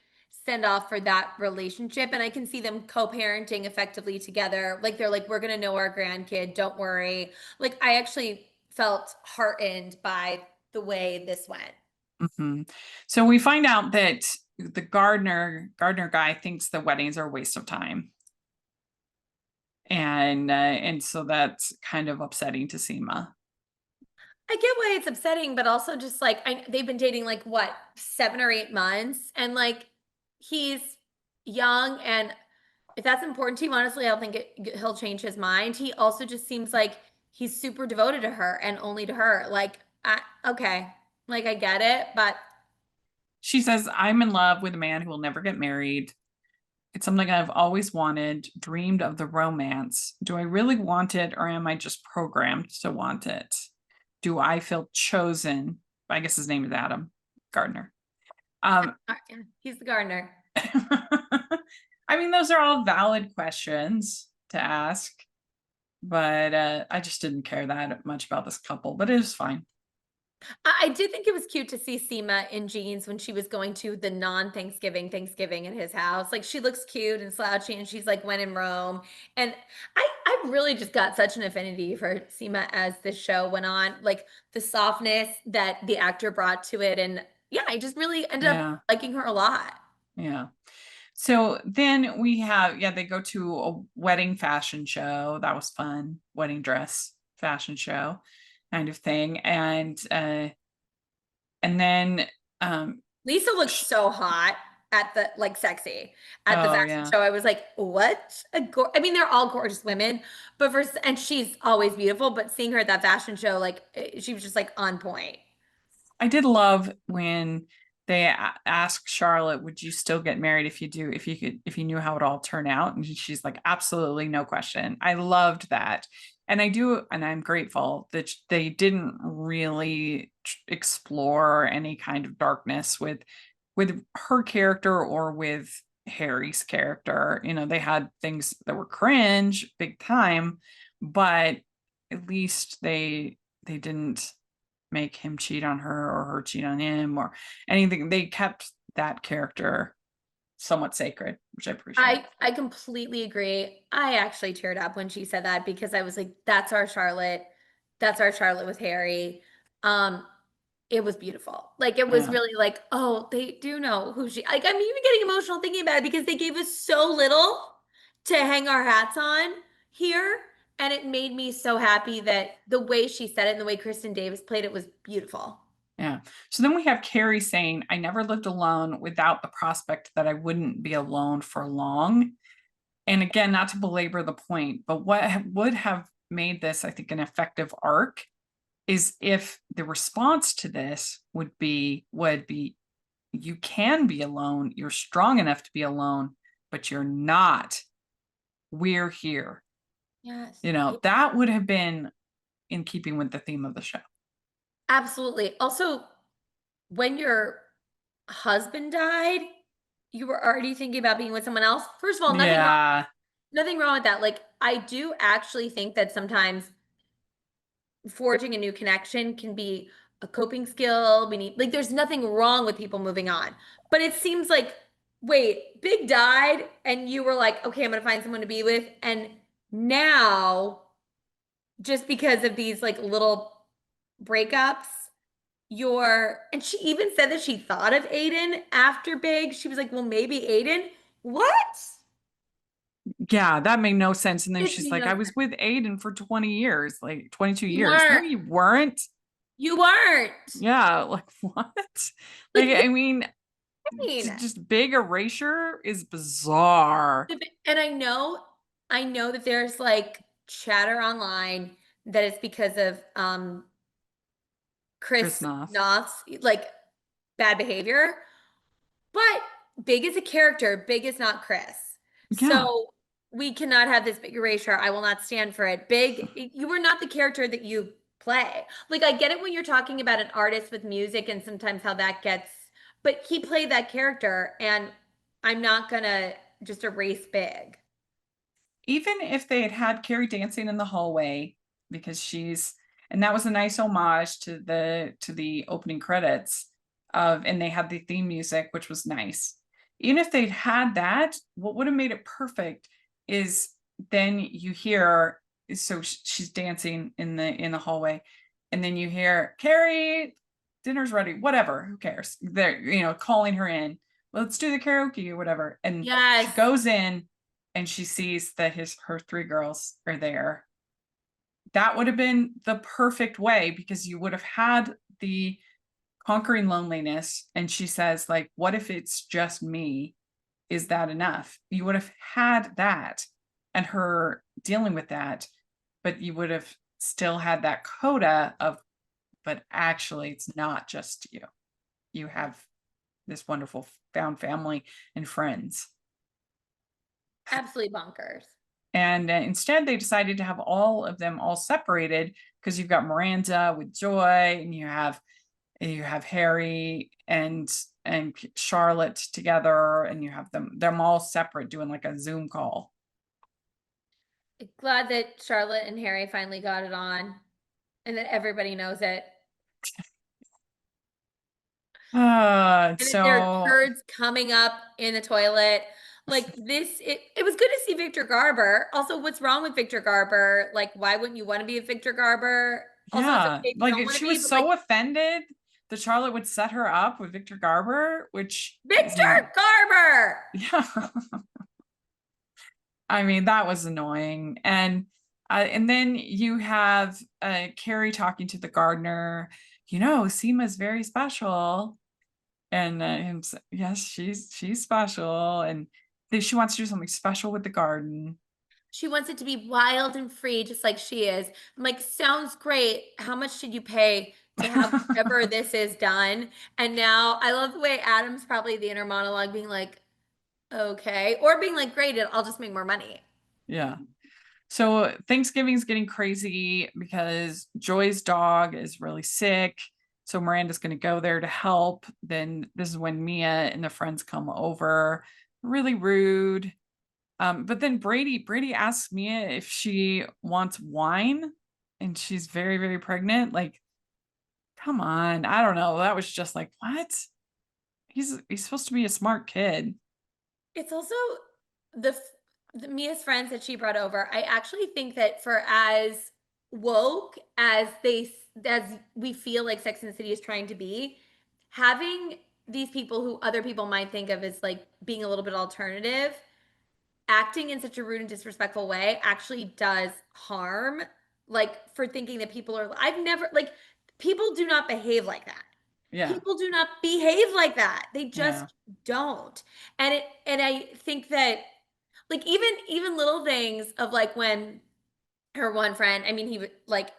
send off for that relationship. And I can see them co-parenting effectively together. Like, they're like, "We're gonna know our grandkid, don't worry." Like, I actually felt heartened by the way this went. Mhm. So we find out that the gardener guy thinks the weddings are a waste of time, and so that's kind of upsetting to Seema. I get why it's upsetting, but also just like they've been dating like what, 7 or 8 months, and like he's young, and if that's important to him, honestly, I don't think he'll change his mind. He also just seems like he's super devoted to her and only to her. Like, okay, like I get it, but She says, "I'm in love with a man who will never get married. It's something I've always wanted, dreamed of the romance. Do I really want it, or am I just programmed to want it? Do I feel chosen?" I guess his name is Adam Gardner. yeah, he's the gardener. I mean, those are all valid questions to ask, but I just didn't care that much about this couple, but it was fine. I did think it was cute to see Seema in jeans when she was going to the non-Thanksgiving Thanksgiving at his house. Like, she looks cute and slouchy, and she's like when in Rome. And I really just got such an affinity for Seema as the show went on. Like, the softness that the actor brought to it, and yeah, I just really ended up Yeah, liking her a lot. yeah. So then we have, they go to a wedding fashion show. That was fun. Wedding dress fashion show kind of thing. And then Lisa looks so hot at the like sexy at the oh fashion yeah. show. I was like, what? I mean, they're all gorgeous women, but and she's always beautiful. But seeing her at that fashion show, like she was just like on point. I did love when they asked Charlotte, "Would you still get married if you knew how it all turned out?" And she's like, "Absolutely, no question." I loved that. And I'm grateful that they didn't really explore any kind of darkness with her character or with Harry's character. They had things that were cringe big time, but at least they didn't make him cheat on her or her cheat on him or anything. They kept that character somewhat sacred, which I appreciate. I completely agree. I actually teared up when she said that because I was like, that's our Charlotte. That's our Charlotte with Harry. Um, it was beautiful. Like, it was Yeah. really like, oh, they do know who she, like, I'm even getting emotional thinking about it because they gave us so little to hang our hats on here. And it made me so happy that the way she said it and the way Kristen Davis played it was beautiful. Yeah. So then we have Carrie saying, I never lived alone without the prospect that I wouldn't be alone for long. And again, not to belabor the point, but would have made this, I think, an effective arc is if the response to this would be you can be alone, you're strong enough to be alone, but you're not. We're here. Yes. That would have been in keeping with the theme of the show. Absolutely. Also, when your husband died, you were already thinking about being with someone else. First of all, Yeah. nothing wrong with that. Like, I do actually think that sometimes forging a new connection can be a coping skill. We need, like, there's nothing wrong with people moving on. But it seems like, wait, Big died, and you were like, okay, I'm gonna find someone to be with. And now, just because of these like little breakups, and she even said that she thought of Aiden after Big. She was like, well, maybe Aiden. What? Yeah, that made no sense. And then It she's made like, no I sense. was with Aiden for 20 years, like 22 You years. No, weren't. you weren't. You weren't. Yeah, like what? Like, Like, what I mean, do you mean? just big erasure is bizarre. And I know that there's like chatter online that it's because of Chris Chris Noth. Noth's like bad behavior. But Big is a character, Big is not Chris. Yeah. So we cannot have this big erasure. I will not stand for it. Big, you were not the character that you play. Like, I get it when you're talking about an artist with music and sometimes how that gets, but he played that character, and I'm not gonna just erase Big. Even if they had had Carrie dancing in the hallway, because and that was a nice homage to the opening credits and they had the theme music, which was nice. Even if they'd had that, what would have made it perfect is then you hear, so she's dancing in the hallway, and then you hear, Carrie, dinner's ready, whatever, who cares? They're, calling her in. Let's do the karaoke or whatever. And she Yes. goes in and she sees that her three girls are there. That would have been the perfect way, because you would have had the conquering loneliness. And she says, like, what if it's just me? Is that enough? You would have had that and her dealing with that, but you would have still had that coda of, but actually, it's not just you. You have this wonderful found family and friends. Absolutely bonkers. And instead, they decided to have all of them all separated, because you've got Miranda with Joy, and you have Harry and Charlotte together, and you have them all separate doing like a Zoom call. Glad that Charlotte and Harry finally got it on and that everybody knows it. And that there are So turds coming up in the toilet. Like this, it was good to see Victor Garber. Also, what's wrong with Victor Garber? Like, why wouldn't you want to be a Victor Garber? Also, it's okay yeah, if you don't like want to she be, was but like so offended that Charlotte would set her up with Victor Garber, which I mean, Victor Garber. yeah. I mean, that was annoying. And then you have Carrie talking to the gardener, Seema's very special. And yes, she's special. And she wants to do something special with the garden. She wants it to be wild and free, just like she is. I'm like, sounds great. How much did you pay to have whatever this is done? And now I love the way Adam's probably the inner monologue being like, okay, or being like, great, I'll just make more money. Yeah. So Thanksgiving's getting crazy because Joy's dog is really sick. So Miranda's going to go there to help. Then this is when Mia and the friends come over. Really rude. But then Brady asks Mia if she wants wine, and she's very, very pregnant. Like, come on. I don't know. That was just like, what? He's supposed to be a smart kid. It's also the, the Mia's friends that she brought over. I actually think that for as woke as as we feel like Sex and the City is trying to be, having these people who other people might think of as like being a little bit alternative, acting in such a rude and disrespectful way actually does harm. Like for thinking that people are, I've never, like, people do not behave like that. Yeah. People do not behave like that. They just Yeah. don't. And I think that like even little things of like when her one friend, I mean, he would like,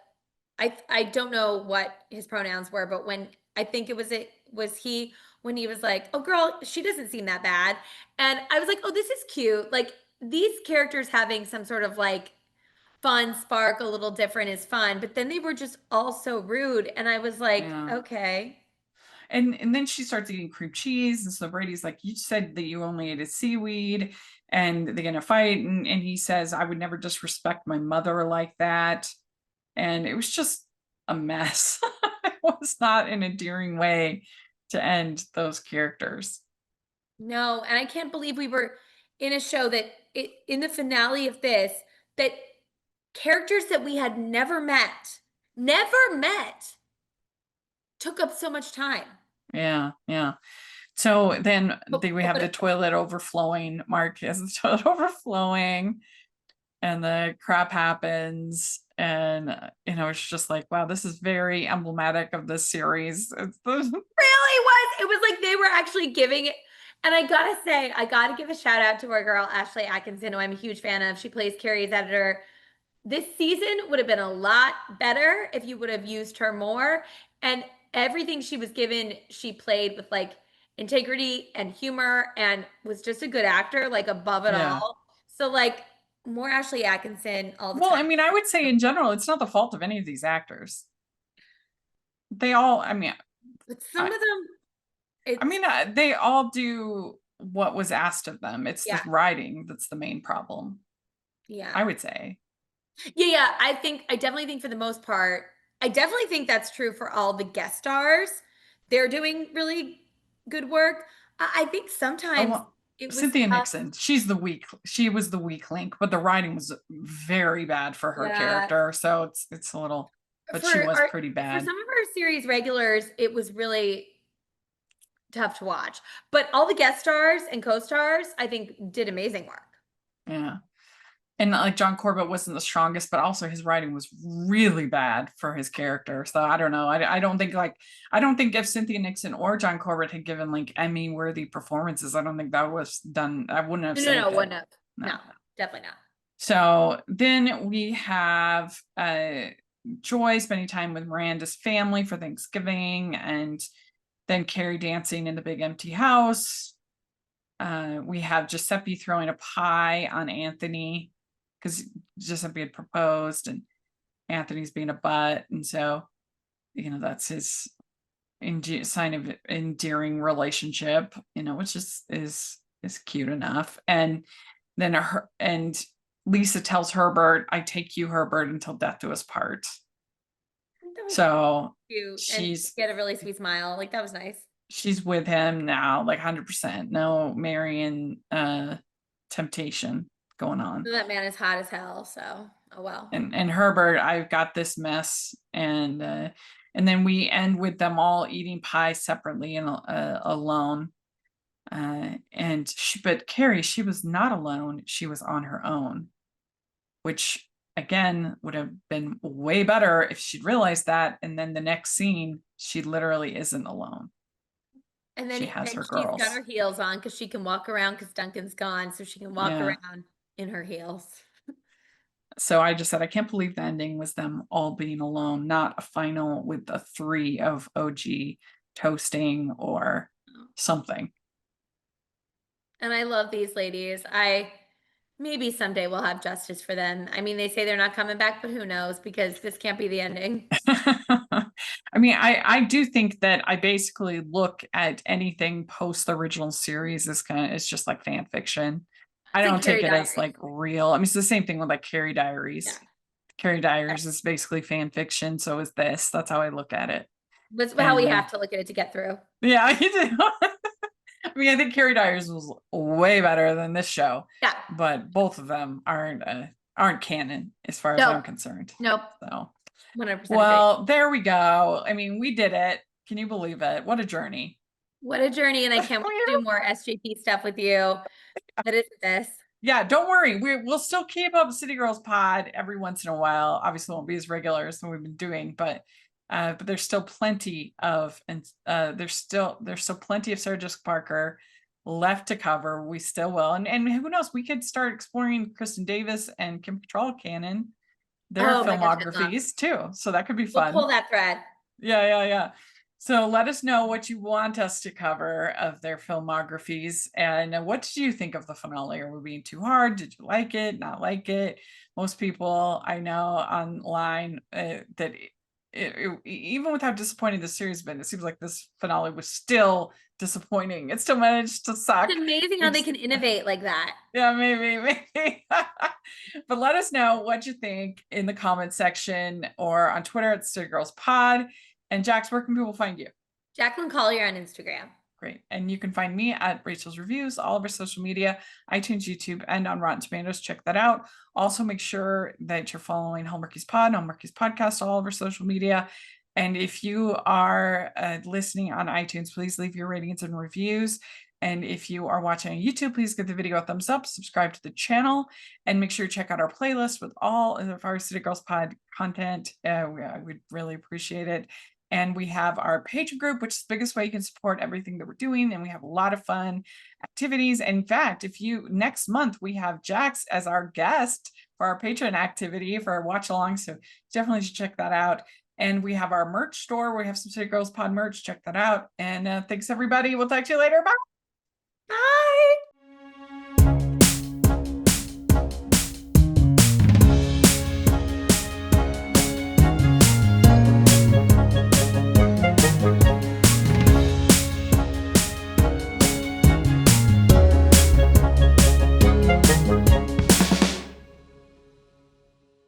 I don't know what his pronouns were, but when I think it was he when he was like, "Oh girl, she doesn't seem that bad." And I was like, "Oh, this is cute." Like these characters having some sort of like fun spark, a little different is fun, but then they were just all so rude and I was like, Yeah. "Okay." And then she starts eating cream cheese, and so Brady's like, you said that you only ate a seaweed, and they're gonna fight, and he says, I would never disrespect my mother like that. And it was just a mess. It was not an endearing way to end those characters. No, and I can't believe we were in a show that in the finale of this that characters that we had never met took up so much time. Yeah, yeah. So then Oh, we have the toilet overflowing. Mark has the toilet overflowing, and the crap happens, and it's just like, wow, this is very emblematic of this series. It's really was. It was like they were actually giving it. And I gotta say, I gotta give a shout out to our girl Ashley Atkinson, who I'm a huge fan of. She plays Carrie's editor. This season would have been a lot better if you would have used her more. And everything she was given, she played with like integrity and humor and was just a good actor, like above it Yeah. all. So like more Ashley Atkinson all the Well, I time. mean, I would say in general, it's not the fault of any of these actors. They all, I mean, But some of them, it's they all do what was asked of them. It's the yeah, writing that's the main problem, yeah. I would say. Yeah. I definitely think for the most part, I definitely think that's true for all the guest stars. They're doing really good work. I think Oh, sometimes well, it was Cynthia tough. Nixon, she was the weak link, but the writing was very bad for her Yeah. character. So it's a little, but she For was our pretty for bad. some of our series regulars, it was really tough to watch. But all the guest stars and co-stars, I think, did amazing work. Yeah. And like John Corbett wasn't the strongest, but also his writing was really bad for his character. So I don't know. I don't think I don't think if Cynthia Nixon or John Corbett had given like Emmy worthy performances, I don't think that was done. I wouldn't have No, saved it. wouldn't have. No. No, definitely not. So then we have Joy spending time with Miranda's family for Thanksgiving, and then Carrie dancing in the big empty house. We have Giuseppe throwing a pie on Anthony because Giuseppe had proposed and Anthony's being a butt. And so, that's his sign of endearing relationship, which is cute enough. And then Lisa tells Herbert, I take you, Herbert, until death do us part. That was So cute, and she she's had a really sweet smile. Like that was nice. she's with him now, like 100%. No Marion temptation going on. That man is hot as hell. So, oh well. And Herbert, I've got this mess, and then we end with them all eating pie separately and alone. But Carrie, she was not alone. She was on her own, which again would have been way better if she'd realized that. And then the next scene, she literally isn't alone. And then She has her she's girls. got her heels on because she can walk around because Duncan's gone, so she can walk Yeah. around in her heels. So I just said, I can't believe the ending was them all being alone, not a final with the three of OG toasting or something. And I love these ladies. Maybe someday we'll have justice for them. I mean, they say they're not coming back, but who knows? Because this can't be the ending. I mean, I do think that I basically look at anything post the original series as it's just like fan fiction. I It's like don't take Carrie it as Diaries. like real. I mean, it's the same thing with like Carrie Diaries. Yeah. Carrie Diaries is basically fan fiction. So is this. That's how I look at it. That's how we have to look at it to get through. Yeah, you do. I mean, I think Carrie Diaries was way better than this show. Yeah. But both of them aren't canon as far as I'm concerned. Nope. So 100% agree. Well, there we go. I mean, we did it. Can you believe it? What a journey. What a journey, and I can't wait to do more SJP stuff with you. That is this. Yeah, don't worry. We'll still keep up City Girls Pod every once in a while. Obviously, it won't be as regular as we've been doing, but there's still plenty of there's still plenty of Sarah Jessica Parker left to cover. We still will, and who knows? We could start exploring Kristen Davis and Kim Cattrall canon, their Oh my gosh, I'd love. filmographies too. So that could be We'll fun. pull that thread. Yeah. So let us know what you want us to cover of their filmographies, and what did you think of the finale? Are we being too hard? Did you like it? Not like it? Most people I know online that even with how disappointing the series has been, it seems like this finale was still disappointing. It still managed to suck. It's amazing how they can innovate like that. Yeah, maybe. But let us know what you think in the comment section or on Twitter at City Girls Pod. And Jax, where can people find you? Jacqueline Collier on Instagram. Great. And you can find me at Rachel's Reviews, all of our social media, iTunes, YouTube, and on Rotten Tomatoes. Check that out. Also, make sure that you're following Hallmarkies Pod, Hallmarkies Podcast, all of our social media. And if you are listening on iTunes, please leave your ratings and reviews. And if you are watching on YouTube, please give the video a thumbs up, subscribe to the channel, and make sure you check out our playlist with all of our City Girls Pod content. I would really appreciate it. And we have our Patreon group, which is the biggest way you can support everything that we're doing. And we have a lot of fun activities. And in fact, next month, we have Jax as our guest for our Patreon activity for our watch along. So definitely should check that out. And we have our merch store. We have some City Girls Pod merch. Check that out. And thanks, everybody. We'll talk to you later. Bye. Bye.